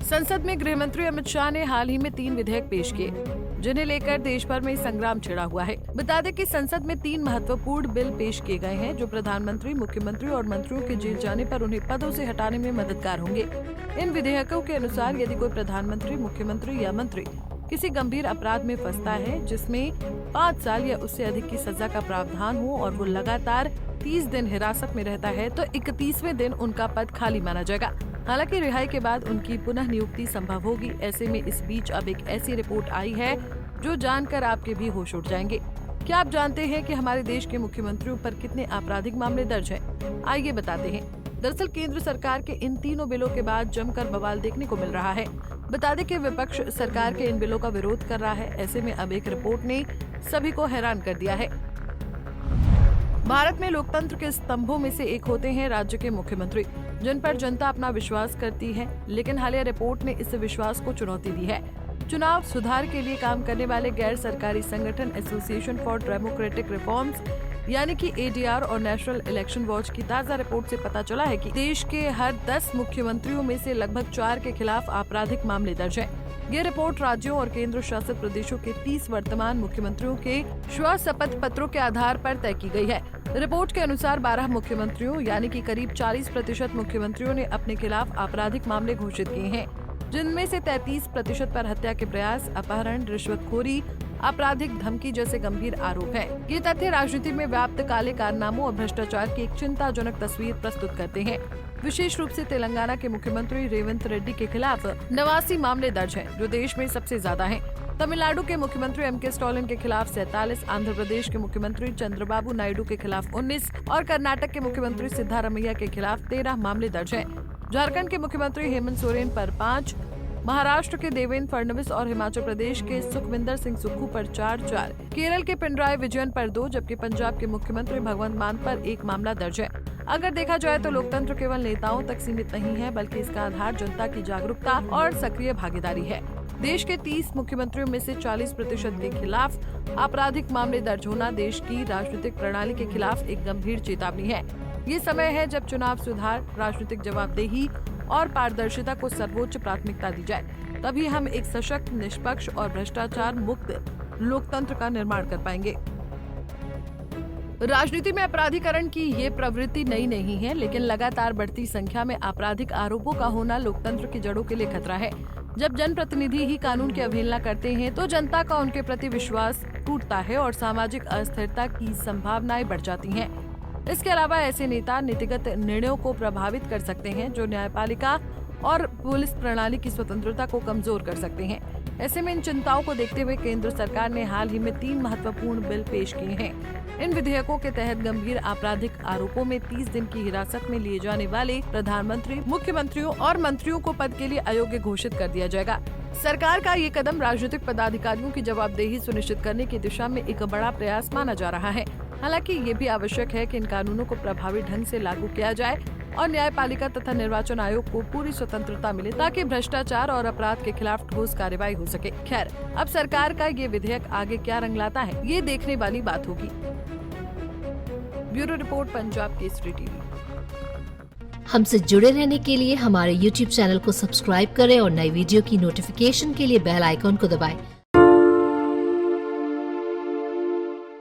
संसद में गृह मंत्री अमित शाह ने हाल ही में 3 विधेयक पेश किए, जिन्हें लेकर देश भर में संग्राम छिड़ा हुआ है। बता दें कि संसद में 3 महत्वपूर्ण बिल पेश किए गए हैं, जो प्रधानमंत्री, मुख्यमंत्री और मंत्रियों के जेल जाने पर उन्हें पदों से हटाने में मददगार होंगे। इन विधेयकों के अनुसार यदि कोई प्रधानमंत्री, मुख्यमंत्री या मंत्री किसी गंभीर अपराध में फंसता है, जिसमें 5 साल या उससे अधिक की सजा का प्रावधान हो और वो लगातार 30 दिन हिरासत में रहता है, तो 31वें दिन उनका पद खाली माना जाएगा। हालांकि रिहाई के बाद उनकी पुनः नियुक्ति संभव होगी। ऐसे में इस बीच अब एक ऐसी रिपोर्ट आई है जो जानकर आपके भी होश उड़ जाएंगे। क्या आप जानते हैं कि हमारे देश के मुख्यमंत्रियों पर कितने आपराधिक मामले दर्ज हैं? आइए बताते हैं। दरअसल केंद्र सरकार के इन तीनों बिलों के बाद जमकर बवाल देखने को मिल रहा है। बता दें कि विपक्ष सरकार के इन बिलों का विरोध कर रहा है। ऐसे में अब एक रिपोर्ट ने सभी को हैरान कर दिया है। भारत में लोकतंत्र के स्तंभों में से एक होते हैं राज्य के मुख्यमंत्री, जिन पर जनता अपना विश्वास करती है। लेकिन हालिया रिपोर्ट ने इस विश्वास को चुनौती दी है। चुनाव सुधार के लिए काम करने वाले गैर सरकारी संगठन एसोसिएशन फॉर डेमोक्रेटिक रिफॉर्म्स यानी कि ADR और नेशनल इलेक्शन वॉच की ताज़ा रिपोर्ट से पता चला है कि देश के हर 10 मुख्यमंत्रियों में से लगभग 4 के खिलाफ आपराधिक मामले दर्ज हैं। ये रिपोर्ट राज्यों और केंद्र शासित प्रदेशों के 30 वर्तमान मुख्यमंत्रियों के स्व शपथ पत्रों के आधार पर तय की गई है। रिपोर्ट के अनुसार 12 मुख्यमंत्रियों यानी कि करीब 40% मुख्यमंत्रियों ने अपने खिलाफ आपराधिक मामले घोषित किए हैं, जिनमें से 33% पर हत्या के प्रयास, अपहरण, रिश्वतखोरी, आपराधिक धमकी जैसे गंभीर आरोप हैं। ये तथ्य राजनीति में व्याप्त काले कारनामों और भ्रष्टाचार की एक चिंताजनक तस्वीर प्रस्तुत करते हैं। विशेष रूप से तेलंगाना के मुख्यमंत्री रेवंत रेड्डी के खिलाफ 89 मामले दर्ज हैं, जो देश में सबसे ज्यादा हैं। तमिलनाडु के मुख्यमंत्री MK स्टालिन के खिलाफ 47, आंध्र प्रदेश के मुख्यमंत्री चंद्रबाबू नायडू के खिलाफ 19 और कर्नाटक के मुख्यमंत्री सिद्धारमैया के खिलाफ 13 मामले दर्ज हैं। झारखंड के मुख्यमंत्री हेमंत सोरेन पर 5, महाराष्ट्र के देवेंद्र फडणवीस और हिमाचल प्रदेश के सुखविंदर सिंह सुक्खू पर 4, केरल के पिनराई विजयन पर 2, जबकि पंजाब के मुख्यमंत्री भगवंत मान पर 1 मामला दर्ज है। अगर देखा जाए तो लोकतंत्र केवल नेताओं तक सीमित नहीं है, बल्कि इसका आधार जनता की जागरूकता और सक्रिय भागीदारी है। देश के 30 मुख्यमंत्रियों में से 40% के खिलाफ आपराधिक मामले दर्ज होना देश की राजनीतिक प्रणाली के खिलाफ एक गंभीर चेतावनी है। ये समय है जब चुनाव सुधार, राजनीतिक जवाबदेही और पारदर्शिता को सर्वोच्च प्राथमिकता दी जाए। तभी हम एक सशक्त, निष्पक्ष और भ्रष्टाचार मुक्त लोकतंत्र का निर्माण कर पाएंगे। राजनीति में अपराधीकरण की ये प्रवृत्ति नई नहीं है, लेकिन लगातार बढ़ती संख्या में आपराधिक आरोपों का होना लोकतंत्र की जड़ों के लिए खतरा है। जब जनप्रतिनिधि ही कानून की अवहेलना करते हैं, तो जनता का उनके प्रति विश्वास टूटता है और सामाजिक अस्थिरता की संभावनाएं बढ़ जाती हैं। इसके अलावा ऐसे नेता नीतिगत निर्णयों को प्रभावित कर सकते हैं, जो न्यायपालिका और पुलिस प्रणाली की स्वतंत्रता को कमजोर कर सकते हैं। ऐसे में इन चिंताओं को देखते हुए केंद्र सरकार ने हाल ही में 3 महत्वपूर्ण बिल पेश किए हैं। इन विधेयकों के तहत गंभीर आपराधिक आरोपों में 30 दिन की हिरासत में लिए जाने वाले प्रधानमंत्री, मुख्यमंत्रियों और मंत्रियों को पद के लिए अयोग्य घोषित कर दिया जाएगा। सरकार का ये कदम राजनीतिक पदाधिकारियों की जवाबदेही सुनिश्चित करने की दिशा में एक बड़ा प्रयास माना जा रहा है। हालांकि ये भी आवश्यक है कि इन कानूनों को प्रभावी ढंग से लागू किया जाए और न्यायपालिका तथा निर्वाचन आयोग को पूरी स्वतंत्रता मिले, ताकि भ्रष्टाचार और अपराध के खिलाफ ठोस कार्रवाई हो सके। खैर, अब सरकार का ये विधेयक आगे क्या रंग लाता है, ये देखने वाली बात होगी। Bureau report, Punjab Kesari TV. हमसे जुड़े रहने के लिए हमारे YouTube चैनल को सब्सक्राइब करें और नई वीडियो की नोटिफिकेशन के लिए बेल आइकॉन को दबाएं।